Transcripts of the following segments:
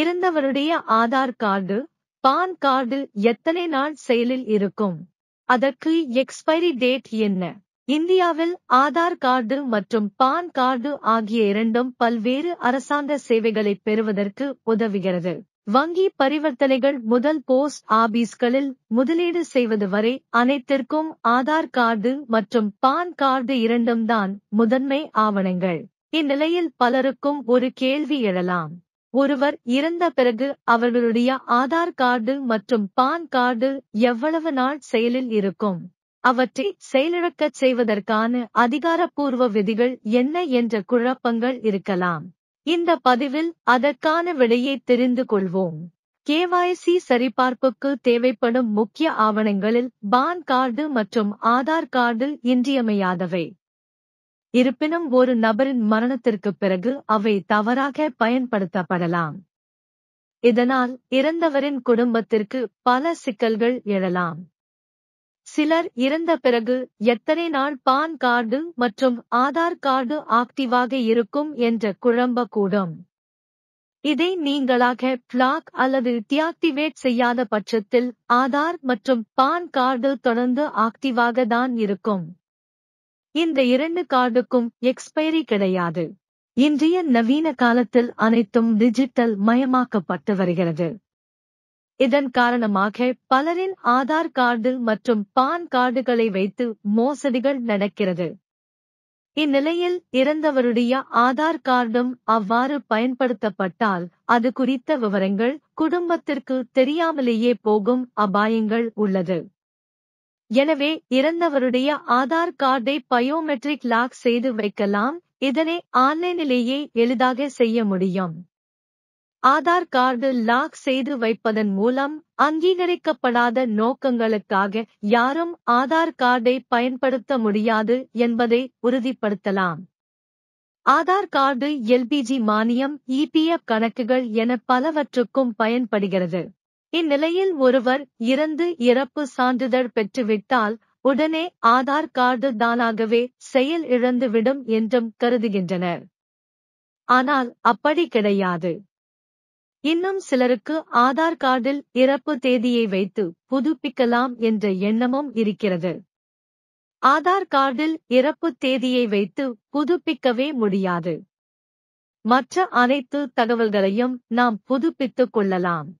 இறந்தவருடைய Aadhaar card, PAN card எத்தனை நாள் செயலில் இருக்கும்? அதற்கு எக்ஸ்பைரி டேட் என்ன? இந்தியாவில் ஆதார் கார்டு மற்றும் பான் கார்டு ஆகிய இரண்டும் பல்வேறு அரசாங்க சேவைகளை பெறுவதற்கு உதவுகிறது. வங்கி பரிவர்த்தனைகள் முதல் போஸ்ட் ஆபீஸ்களில் முதலீடு செய்வது வரை அனைத்திற்கும் ஆதார் கார்டு மற்றும் பான் கார்டு இரண்டும் தான் முதன்மை ஆவணங்கள். இந்நிலையில் பலருக்கும் ஒரு கேள்வி எழலாம். ஒருவர் இறந்த பிறகு அவர்களுடைய ஆதார் கார்டு மற்றும் பான் கார்டு எவ்வளவு நாள் செயலில் இருக்கும்? அவற்றை செயலிழக்கச் செய்வதற்கான அதிகாரப்பூர்வ விதிகள் என்ன என்ற குழப்பங்கள் இருக்கலாம். இந்த பதிவில் அதற்கான விடையை தெரிந்து கொள்வோம். KYC சரிபார்ப்புக்கு தேவைப்படும் முக்கிய ஆவணங்களில் பான் கார்டு மற்றும் ஆதார் கார்டு இன்றியமையாதவை. இருப்பினும் ஒரு நபரின் மரணத்திற்குப் பிறகு அவை தவறாக பயன்படுத்தப்படலாம். இதனால் இறந்தவரின் குடும்பத்திற்கு பல சிக்கல்கள் எழலாம். சிலர் இறந்த பிறகு எத்தனை நாள் பான் கார்டு மற்றும் ஆதார் கார்டு ஆக்டிவாக இருக்கும் என்ற குழம்பக்கூடும். இதை நீங்களாக பிளாக் அல்லது டிஆக்டிவேட் செய்யாத பட்சத்தில் ஆதார் மற்றும் பான் கார்டு தொடர்ந்து ஆக்டிவாக தான் இருக்கும். இந்த இரண்டு கார்டுக்கும் எக்ஸ்பைரி கிடையாது. இன்றைய நவீன காலத்தில் அனைத்தும் டிஜிட்டல் மயமாக்கப்பட்டு வருகிறது. இதன் காரணமாக பலரின் ஆதார் கார்டு மற்றும் பான் கார்டுகளை வைத்து மோசடிகள் நடக்கிறது. இந்நிலையில் இறந்தவருடைய ஆதார் கார்டும் அவ்வாறு பயன்படுத்தப்பட்டால் அது குறித்த விவரங்கள் குடும்பத்திற்கு தெரியாமலேயே போகும் அபாயங்கள் உள்ளது. எனவே இறந்தவருடைய ஆதார் கார்டை பயோமெட்ரிக் லாக் செய்து வைக்கலாம். இதனை ஆன்லைனிலேயே எளிதாக செய்ய முடியும். ஆதார் கார்டு லாக் செய்து வைப்பதன் மூலம் அங்கீகரிக்கப்படாத நோக்கங்களுக்காக யாரும் ஆதார் கார்டை பயன்படுத்த முடியாது என்பதை உறுதிப்படுத்தலாம். ஆதார் கார்டு LPG மானியம், EPF கணக்குகள் என பலவற்றுக்கும் பயன்படுகிறது. இந்நிலையில் ஒருவர் இறப்பு சான்றிதழ் பெற்றுவிட்டால் உடனே ஆதார் கார்டு தானாகவே செயல் இழந்துவிடும் என்றும் கருதுகின்றனர். ஆனால் அப்படி கிடையாது. இன்னும் சிலருக்கு ஆதார் கார்டில் இறப்பு தேதியை வைத்து புதுப்பிக்கலாம் என்ற எண்ணமும் இருக்கிறது. ஆதார் கார்டில் இறப்பு தேதியை வைத்து புதுப்பிக்கவே முடியாது. மற்ற அனைத்து தகவல்களையும் நாம் புதுப்பித்துக் கொள்ளலாம்.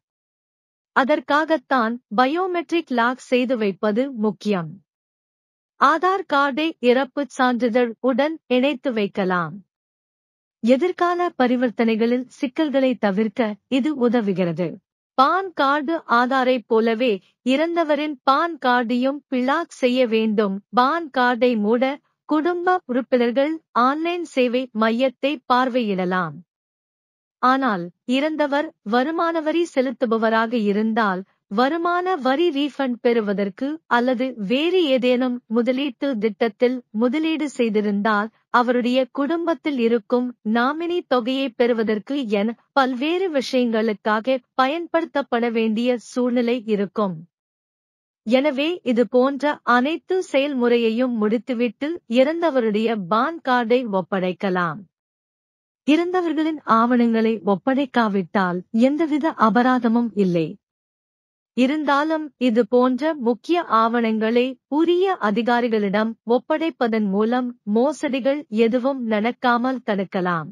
அதற்காகத்தான் பயோமெட்ரிக் லாக் செய்து வைப்பது முக்கியம். ஆதார் கார்டை இறப்புச் சான்றிதழ் உடன் இணைத்து வைக்கலாம். எதிர்கால பரிவர்த்தனைகளில் சிக்கல்களை தவிர்க்க இது உதவுகிறது. பான் கார்டு ஆதாரைப் போலவே இறந்தவரின் பான் கார்டையும் பிளாக் செய்ய வேண்டும். பான் கார்டை மூட குடும்ப உறுப்பினர்கள் ஆன்லைன் சேவை மையத்தை பார்வையிடலாம். ஆனால் இறந்தவர் வருமான வரி செலுத்துபவராக இருந்தால் வருமான வரி ரீஃபண்ட் பெறுவதற்கு அல்லது வேறு ஏதேனும் முதலீட்டு திட்டத்தில் முதலீடு செய்திருந்தால் அவருடைய குடும்பத்தில் இருக்கும் நாமினி தொகையை பெறுவதற்கு என பல்வேறு விஷயங்களுக்காக பயன்படுத்தப்பட வேண்டிய சூழ்நிலை இருக்கும். எனவே இது போன்ற அனைத்து செயல்முறையையும் முடித்துவிட்டு இறந்தவருடைய பான் கார்டை ஒப்படைக்கலாம். இறந்தவர்களின் ஆவணங்களை ஒப்படைக்காவிட்டால் எந்தவித அபராதமும் இல்லை. இருந்தாலும் இது போன்ற முக்கிய ஆவணங்களை உரிய அதிகாரிகளிடம் ஒப்படைப்பதன் மூலம் மோசடிகள் எதுவும் நடக்காமல் தடுக்கலாம்.